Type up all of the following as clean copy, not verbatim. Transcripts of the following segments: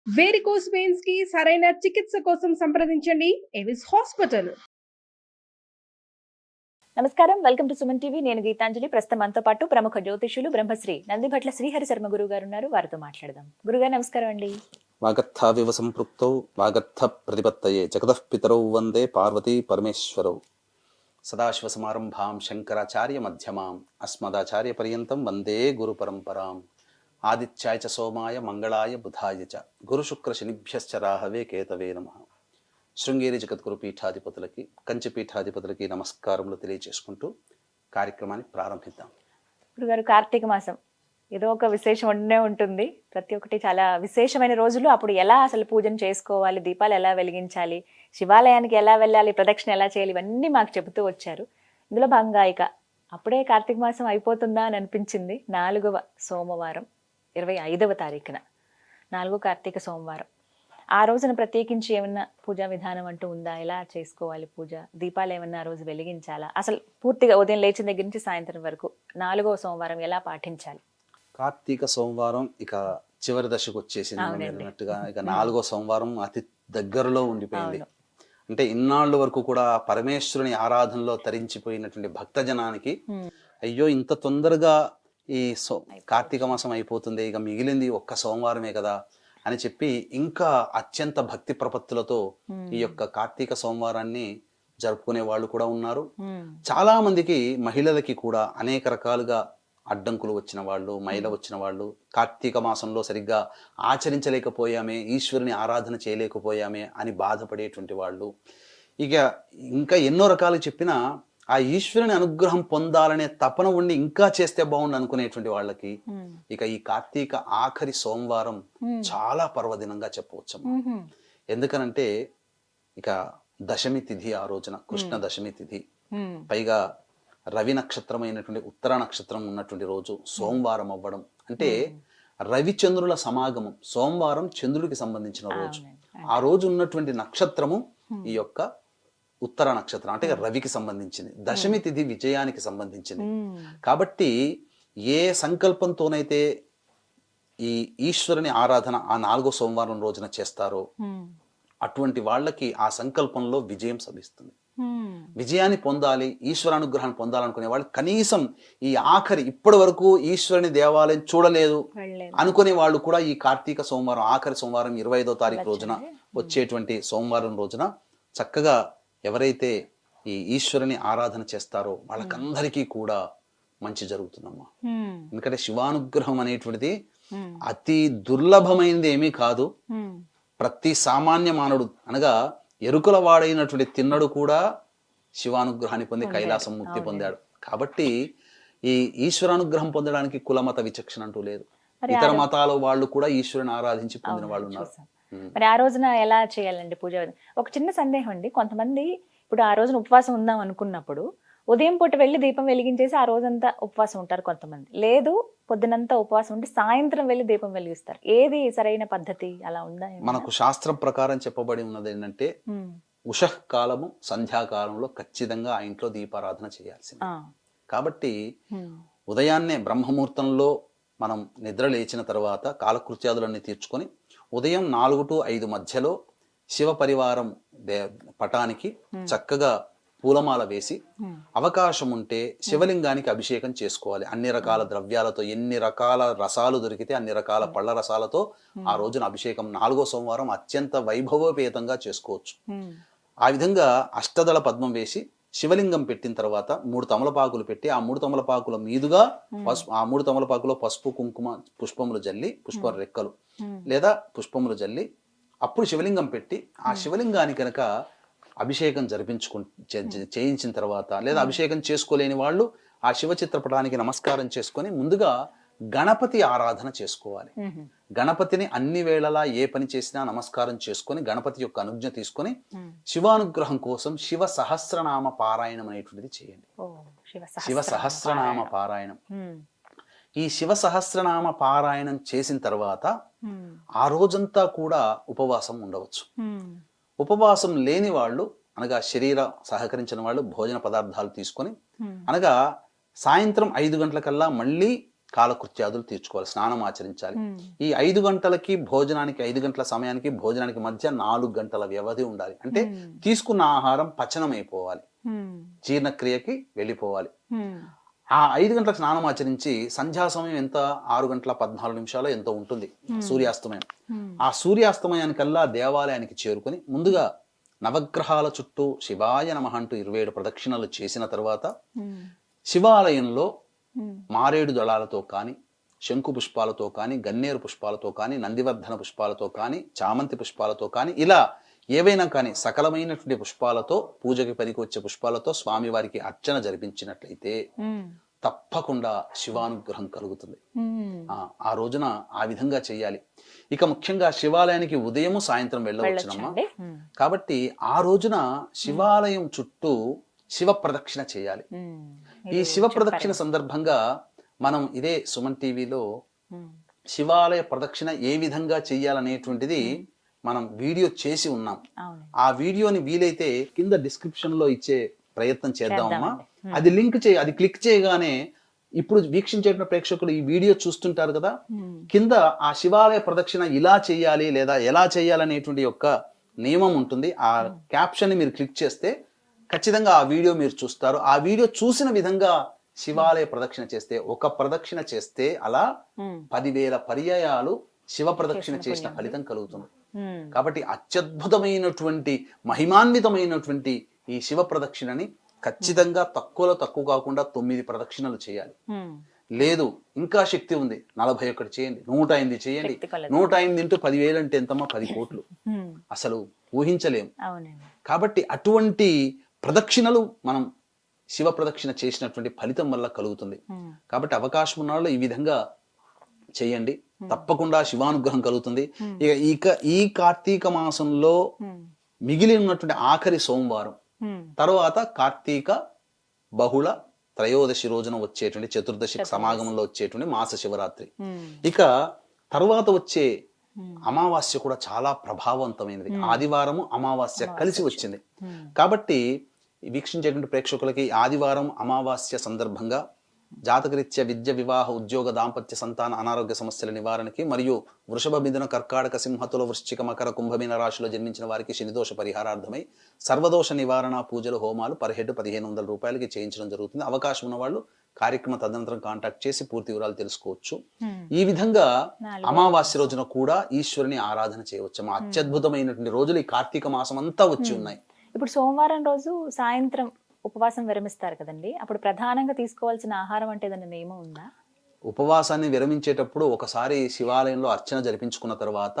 Varicose veins కి సరైన చికిత్స కోసం సంప్రదించండి ఎవిస్ హాస్పిటల్. నమస్కారం, వెల్కమ్ టు సుమన్ టీవీ. నేను గీతాంజలి. ప్రస్తుతం మనతో పాటు ప్రముఖ జ్యోతిష్యులు బ్రహ్మశ్రీ నందిభట్ల శ్రీహరి శర్మ గురువు గారు ఉన్నారు. వారితో మాట్లాడదాం. గురుగారు నమస్కారం అండి. వాగర్థావివ సంపృక్తౌ వాగర్థ ప్రతిపత్తయే జగతః పితరౌ వందే పార్వతీ పరమేశ్వరౌ. సదాశివసమారంభాం శంకరాచార్య మధ్యమాం అస్మదాచార్య పర్యంతం వందే గురు పరంపరాం. ఆదిత్యాయ చ సోమాయ మంగళాయ బుధాయ చ గురు శుక్ర శనిభ్యశ్చ రాహవే కేతవే నమః. శృంగేరి జగద్గురు పీఠాధిపతులకి కంచి పీఠాధిపతులకి నమస్కారములు తెలియజేసుకుంటూ కార్యక్రమాన్ని ప్రారంభిద్దాం. గురుగారు, కార్తీక మాసం ఏదో ఒక విశేషం ఉండే ఉంటుంది. ప్రతి ఒక్కటి చాలా విశేషమైన రోజులు. అప్పుడు ఎలా అసలు పూజను చేసుకోవాలి, దీపాలు ఎలా వెలిగించాలి, శివాలయానికి ఎలా వెళ్ళాలి, ప్రదక్షిణ ఎలా చేయాలి, ఇవన్నీ మాకు చెబుతూ వచ్చారు. ఇందులో భాగంగా ఇక అప్పుడే కార్తీక మాసం అయిపోతుందా అని అనిపించింది. 4వ సోమవారం 25వ తారీఖున 4వ కార్తీక సోమవారం. ఆ రోజున ప్రత్యేకించి ఏమన్నా పూజా విధానం అంటూ ఉందా? ఎలా చేసుకోవాలి పూజ? దీపాలు ఏమన్నా ఆ రోజు వెలిగించాలా? అసలు పూర్తిగా ఉదయం లేచిన దగ్గర నుంచి సాయంత్రం వరకు 4వ సోమవారం ఎలా పాటించాలి? కార్తీక సోమవారం ఇక చివరి దశకు వచ్చేసింది అన్నట్టుగా. ఇక 4వ సోమవారం అతి దగ్గరలో ఉండిపోయింది. అంటే ఇన్నాళ్ళ వరకు కూడా పరమేశ్వరుని ఆరాధనలో తరించిపోయినటువంటి భక్తజనానికి అయ్యో ఇంత తొందరగా ఈ కార్తీక మాసం అయిపోతుంది, ఇక మిగిలింది ఒక్క సోమవారమే కదా అని చెప్పి ఇంకా అత్యంత భక్తి ప్రపత్తులతో ఈ యొక్క కార్తీక సోమవారాన్ని జరుపుకునే వాళ్ళు కూడా ఉన్నారు. చాలా మందికి మహిళలకి కూడా అనేక రకాలుగా అడ్డంకులు వచ్చిన వాళ్ళు, మైల వచ్చిన వాళ్ళు, కార్తీక మాసంలో సరిగ్గా ఆచరించలేకపోయామే, ఈశ్వరుని ఆరాధన చేయలేకపోయామే అని బాధపడేటువంటి వాళ్ళు, ఇక ఇంకా ఎన్నో రకాలు చెప్పినా ఆ ఈశ్వరుని అనుగ్రహం పొందాలనే తపన ఉండి ఇంకా చేస్తే బాగుండు అనుకునేటువంటి వాళ్ళకి ఇక ఈ కార్తీక ఆఖరి సోమవారం చాలా పర్వదినంగా చెప్పవచ్చు. ఎందుకనంటే ఇక దశమి తిథి, ఆ రోజున కృష్ణ దశమి తిథి, పైగా రవి నక్షత్రమైనటువంటి ఉత్తర నక్షత్రం ఉన్నటువంటి రోజు సోమవారం అవ్వడం అంటే రవిచంద్రుల సమాగమం. సోమవారం చంద్రుడికి సంబంధించిన రోజు. ఆ రోజు ఉన్నటువంటి నక్షత్రము ఈ యొక్క ఉత్తర నక్షత్రం అంటే రవికి సంబంధించింది. దశమి తిథి విజయానికి సంబంధించింది. కాబట్టి ఏ సంకల్పంతోనైతే ఈ ఈశ్వరుని ఆరాధన ఆ 4వ సోమవారం రోజున చేస్తారో అటువంటి వాళ్ళకి ఆ సంకల్పంలో విజయం లభిస్తుంది. విజయాన్ని పొందాలి, ఈశ్వరానుగ్రహాన్ని పొందాలనుకునే వాళ్ళు కనీసం ఈ ఆఖరి ఇప్పటి వరకు ఈశ్వరుని దేవాలయం చూడలేదు అనుకునే వాళ్ళు కూడా ఈ కార్తీక సోమవారం ఆఖరి సోమవారం 25వ తారీఖు రోజున వచ్చేటువంటి సోమవారం రోజున చక్కగా ఎవరైతే ఈ ఈశ్వరుని ఆరాధన చేస్తారో వాళ్ళకందరికీ కూడా మంచి జరుగుతుందమ్మా. ఎందుకంటే శివానుగ్రహం అనేటువంటిది అతి దుర్లభమైనది ఏమీ కాదు. ప్రతి సామాన్య మానవుడు అనగా ఎరుకల వాడైనటువంటి తిన్నడు కూడా శివానుగ్రహాన్ని పొంది కైలాసం ముక్తి పొందాడు. కాబట్టి ఈ ఈశ్వరానుగ్రహం పొందడానికి కులమత విచక్షణ అంటూ లేదు. ఇతర మతాల వాళ్ళు కూడా ఈశ్వరుని ఆరాధించి పొందిన వాళ్ళు ఉన్నారు. మరి ఆ రోజున ఎలా చేయాలండి పూజ? ఒక చిన్న సందేహం అండి. కొంతమంది ఇప్పుడు ఆ రోజున ఉపవాసం ఉందాం అనుకున్నప్పుడు ఉదయం పూట వెళ్ళి దీపం వెలిగించేసి ఆ రోజంతా ఉపవాసం ఉంటారు. కొంతమంది లేదు, పొద్దునంతా ఉపవాసం ఉండి సాయంత్రం వెళ్ళి దీపం వెలిగిస్తారు. ఏది సరైన పద్ధతి? అలా ఉందా? మనకు శాస్త్రం ప్రకారం చెప్పబడి ఉన్నది ఏంటంటే ఉషః కాలము సంధ్యాకాలంలో ఖచ్చితంగా ఆ ఇంట్లో దీపారాధన చేయాల్సింది. కాబట్టి ఉదయాన్నే బ్రహ్మముహూర్తంలో మనం నిద్ర లేచిన తర్వాత కాలకృత్యాదులన్నీ తీర్చుకొని ఉదయం 4 to 5 మధ్యలో శివ పరివారం పటానికి చక్కగా పూలమాల వేసి అవకాశం ఉంటే శివలింగానికి అభిషేకం చేసుకోవాలి. అన్ని రకాల ద్రవ్యాలతో, ఎన్ని రకాల రసాలు దొరికితే అన్ని రకాల పళ్ళ రసాలతో ఆ రోజున అభిషేకం 4వ సోమవారం అత్యంత వైభవోపేతంగా చేసుకోవచ్చు. ఆ విధంగా అష్టదళ పద్మం వేసి శివలింగం పెట్టిన తర్వాత 3 తమలపాకులు పెట్టి ఆ 3 తమలపాకుల మీదుగా ఆ 3 తమలపాకులో పసుపు కుంకుమ పుష్పములు జల్లి, పుష్ప రెక్కలు లేదా పుష్పములు జల్లి అప్పుడు శివలింగం పెట్టి ఆ శివలింగాన్ని కనుక అభిషేకం చేయించిన తర్వాత, లేదా అభిషేకం చేసుకోలేని వాళ్ళు ఆ శివ చిత్రపటానికి నమస్కారం చేసుకొని ముందుగా గణపతి ఆరాధన చేసుకోవాలి. గణపతిని అన్ని వేళలా ఏ పని చేసినా నమస్కారం చేసుకొని గణపతి యొక్క అనుజ్ఞ తీసుకొని శివానుగ్రహం కోసం శివ సహస్రనామ పారాయణం అనేటువంటిది చేయండి. శివ సహస్రనామ పారాయణం. ఈ శివ సహస్రనామ పారాయణం చేసిన తర్వాత ఆ రోజంతా కూడా ఉపవాసం ఉండవచ్చు. ఉపవాసం లేని వాళ్ళు అనగా శరీర సహకరించిన వాళ్ళు భోజన పదార్థాలు తీసుకొని అనగా సాయంత్రం 5 గంటలకల్లా మళ్ళీ కాలకృత్యాదులు తీర్చుకోవాలి, స్నానం ఆచరించాలి. ఈ 5 గంటలకి భోజనానికి, 5 గంటల సమయానికి భోజనానికి మధ్య 4 గంటల వ్యవధి ఉండాలి. అంటే తీసుకున్న ఆహారం పచనమైపోవాలి, జీర్ణక్రియకి వెళ్ళిపోవాలి. ఆ 5 గంటలకు స్నానం ఆచరించి సంధ్యా సమయం ఎంత, 6 గంటల 14 నిమిషాలు ఎంతో ఉంటుంది సూర్యాస్తమయం. ఆ సూర్యాస్తమయానికల్లా దేవాలయానికి చేరుకొని ముందుగా నవగ్రహాల చుట్టూ శివాయ నమః అంటూ 27 ప్రదక్షిణలు చేసిన తర్వాత శివాలయంలో మారేడు దళాలతో కానీ, శంకు పుష్పాలతో కానీ, గన్నేరు పుష్పాలతో కానీ, నందివర్ధన పుష్పాలతో కానీ, చామంతి పుష్పాలతో కానీ, ఇలా ఏవైనా కానీ సకలమైనటువంటి పుష్పాలతో, పూజకి పనికి వచ్చే పుష్పాలతో స్వామివారికి అర్చన జరిపించినట్లయితే తప్పకుండా శివానుగ్రహం కలుగుతుంది. ఆ రోజున ఆ విధంగా చెయ్యాలి. ఇక ముఖ్యంగా శివాలయానికి ఉదయము సాయంత్రం వెళ్ళవచ్చునమ్మా. కాబట్టి ఆ రోజున శివాలయం చుట్టూ శివ ప్రదక్షిణ చేయాలి. ఈ శివ ప్రదక్షిణ సందర్భంగా మనం ఇదే సుమన్ టీవీలో శివాలయ ప్రదక్షిణ ఏ విధంగా చెయ్యాలనేటువంటిది మనం వీడియో చేసి ఉన్నాం. ఆ వీడియోని వీలైతే కింద డిస్క్రిప్షన్ లో ఇచ్చే ప్రయత్నం చేద్దామమ్మా. అది అది క్లిక్ చేయగానే ఇప్పుడు వీక్షించేట ప్రేక్షకులు ఈ వీడియో చూస్తుంటారు కదా, కింద ఆ శివాలయ ప్రదక్షిణ ఇలా చేయాలి లేదా ఎలా చేయాలనేటువంటి యొక్క నియమం ఉంటుంది. ఆ క్యాప్షన్ ని మీరు క్లిక్ చేస్తే ఖచ్చితంగా ఆ వీడియో మీరు చూస్తారు. ఆ వీడియో చూసిన విధంగా శివాలయ ప్రదక్షిణ చేస్తే, ఒక ప్రదక్షిణ చేస్తే అలా 10,000 పర్యాయాలు శివ ప్రదక్షిణ చేసిన ఫలితం కలుగుతుంది. కాబట్టి అత్యద్భుతమైనటువంటి మహిమాన్వితమైనటువంటి ఈ శివ ప్రదక్షిణని ఖచ్చితంగా తక్కువలో తక్కువ కాకుండా 9 ప్రదక్షిణలు చేయాలి. లేదు ఇంకా శక్తి ఉంది 41 చేయండి, 108 చేయండి. 108 ఇంటూ 10,000 అంటే ఎంతమ్మా? 10 కోట్లు. అసలు ఊహించలేము. కాబట్టి అటువంటి ప్రదక్షిణలు మనం శివ ప్రదక్షిణ చేసినటువంటి ఫలితం వల్ల కలుగుతుంది. కాబట్టి అవకాశం ఉన్న వాళ్ళు ఈ విధంగా చేయండి, తప్పకుండా శివానుగ్రహం కలుగుతుంది. ఇక ఈ కార్తీక మాసంలో మిగిలి ఉన్నటువంటి ఆఖరి సోమవారం తర్వాత కార్తీక బహుళ త్రయోదశి రోజున వచ్చేటువంటి చతుర్దశి సమాగమంలో వచ్చేటువంటి మాస శివరాత్రి. ఇక తర్వాత వచ్చే అమావాస్య కూడా చాలా ప్రభావవంతమైనది. ఆదివారము అమావాస్య కలిసి వచ్చింది. కాబట్టి వీక్షించేటువంటి ప్రేక్షకులకి ఆదివారం అమావాస్య సందర్భంగా జాతకరీత్యా విద్య, వివాహ, ఉద్యోగ, దాంపత్య, సంతాన, అనారోగ్య సమస్యల నివారణకి మరియు వృషభ, మిథున, కర్కాటక, సింహతుల, వృశ్చిక, మకర, కుంభమీన రాశిలో జన్మించిన వారికి శనిదోష పరిహారార్థమై సర్వదోష నివారణ పూజలు, హోమాలు పర్ హెడ్ 1,500 రూపాయలకి చేయించడం జరుగుతుంది. అవకాశం ఉన్న వాళ్ళు కార్యక్రమ తదనంతరం కాంటాక్ట్ చేసి పూర్తి వివరాలు తెలుసుకోవచ్చు. ఈ విధంగా అమావాస్య రోజున కూడా ఈశ్వరుని ఆరాధన చేయవచ్చు. అత్యద్భుతమైనటువంటి రోజులు ఈ కార్తీక మాసం అంతా వచ్చి ఉన్నాయి. ఇప్పుడు సోమవారం రోజు సాయంత్రం ఉపవాసం విరమిస్తారు కదండి, అప్పుడు ప్రధానంగా తీసుకోవాల్సిన ఆహారం అంటే ఏదైనా నియమం ఉందా? ఉపవాసాన్ని విరమించేటప్పుడు ఒకసారి శివాలయంలో అర్చన జరిపించుకున్న తర్వాత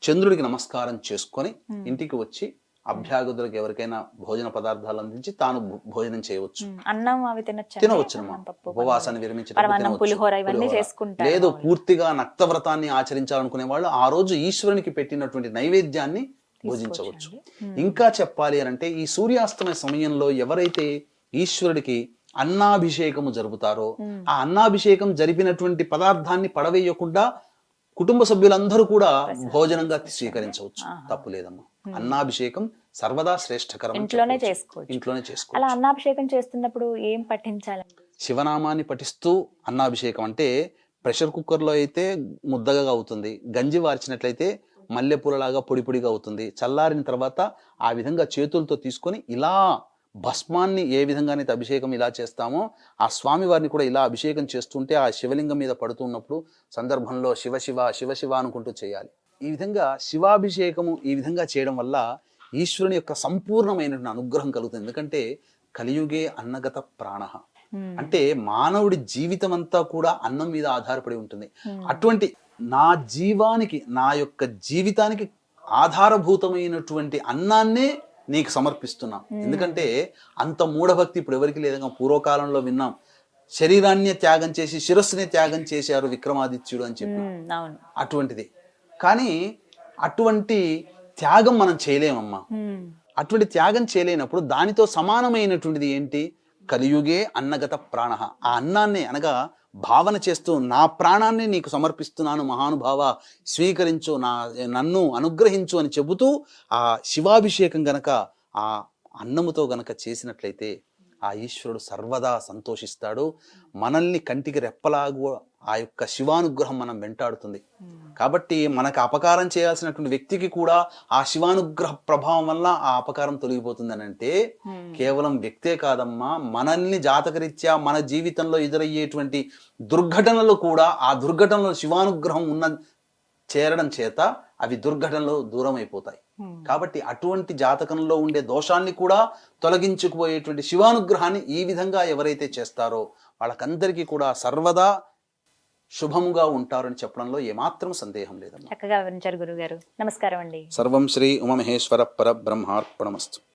చంద్రుడికి నమస్కారం చేసుకొని ఇంటికి వచ్చి అభ్యాగతులకు ఎవరికైనా భోజన పదార్థాలు అందించి తాను భోజనం చేయవచ్చు. అన్నం అవి తినవచ్చు. ఉపవాసాన్ని విరమించడం లేదు, పూర్తిగా నక్తవ్రతాన్ని ఆచరించాలనుకునే వాళ్ళు ఆ రోజు ఈశ్వరునికి పెట్టినటువంటి నైవేద్యాన్ని భోజించవచ్చు. ఇంకా చెప్పాలి అని అంటే ఈ సూర్యాస్తమయ సమయంలో ఎవరైతే ఈశ్వరుడికి అన్నాభిషేకము జరుపుతారో ఆ అన్నాభిషేకం జరిపినటువంటి పదార్థాన్ని పడవేయకుండా కుటుంబ సభ్యులందరూ కూడా భోజనంగా స్వీకరించవచ్చు. తప్పు లేదమ్మా. అన్నాభిషేకం సర్వదా శ్రేష్టకరం. ఇంట్లోనే చేసుకోవచ్చు. అలా అన్నాభిషేకం చేస్తున్నప్పుడు ఏం పఠించాలి? శివనామాన్ని పఠిస్తూ అన్నాభిషేకం అంటే ప్రెషర్ కుక్కర్ లో అయితే ముద్దగా అవుతుంది, గంజి వార్చినట్లయితే మల్లెపూలలాగా పొడి పొడిగా అవుతుంది. చల్లారిన తర్వాత ఆ విధంగా చేతులతో తీసుకొని ఇలా భస్మాన్ని ఏ విధంగానైతే అభిషేకం ఇలా చేస్తామో ఆ స్వామి వారిని కూడా ఇలా అభిషేకం చేస్తుంటే ఆ శివలింగం మీద పడుతున్నప్పుడు సందర్భంలో శివ శివ శివ శివ అనుకుంటూ చేయాలి. ఈ విధంగా శివాభిషేకము ఈ విధంగా చేయడం వల్ల ఈశ్వరుని యొక్క సంపూర్ణమైనటువంటి అనుగ్రహం కలుగుతుంది. ఎందుకంటే కలియుగే అన్నగత ప్రాణః అంటే మానవుడి జీవితం అంతా కూడా అన్నం మీద ఆధారపడి ఉంటుంది. అటువంటి నా జీవానికి, నా యొక్క జీవితానికి ఆధారభూతమైనటువంటి అన్నాన్నే నీకు సమర్పిస్తున్నాం. ఎందుకంటే అంత మూఢభక్తి ఇప్పుడు ఎవరికి లేదుగా. పూర్వకాలంలో విన్నాం, శరీరాన్ని త్యాగం చేసి శిరస్సుని త్యాగం చేశారు విక్రమాదిత్యుడు అని చెప్పి. అటువంటిది కానీ అటువంటి త్యాగం మనం చేయలేమమ్మా. అటువంటి త్యాగం చేయలేనప్పుడు దానితో సమానమైనటువంటిది ఏంటి? కలియుగే అన్నగత ప్రాణః. ఆ అన్నాన్ని అనగా భావన చేస్తూ నా ప్రాణాన్ని నీకు సమర్పిస్తున్నాను మహానుభావ, స్వీకరించు, నన్ను అనుగ్రహించు అని చెబుతూ ఆ శివాభిషేకం గనక ఆ అన్నముతో గనక చేసినట్లయితే ఆ ఈశ్వరుడు సర్వదా సంతోషిస్తాడు. మనల్ని కంటికి రెప్పలాగా ఆ యొక్క శివానుగ్రహం మనం వెంటాడుతుంది. కాబట్టి మనకు అపకారం చేయాల్సినటువంటి వ్యక్తికి కూడా ఆ శివానుగ్రహ ప్రభావం వల్ల ఆ అపకారం తొలగిపోతుంది అని అంటే కేవలం వ్యక్తే కాదమ్మా, మనల్ని జాతకరీత్యా మన జీవితంలో ఎదురయ్యేటువంటి దుర్ఘటనలు కూడా ఆ దుర్ఘటనలో శివానుగ్రహం ఉన్న చేరడం చేత అవి దుర్ఘటనలు దూరం అయిపోతాయి. కాబట్టి అటువంటి జాతకంలో ఉండే దోషాన్ని కూడా తొలగించుకుపోయేటువంటి శివానుగ్రహాన్ని ఈ విధంగా ఎవరైతే చేస్తారో వాళ్ళకందరికీ కూడా సర్వదా శుభముగా ఉంటారని చెప్పడంలో ఏమాత్రం సందేహం లేదమ్మా. చక్కగా వివరించారు గురుగారు. నమస్కారం అండి. సర్వం శ్రీ ఉమామహేశ్వర పరబ్రహ్మార్పణమస్తు.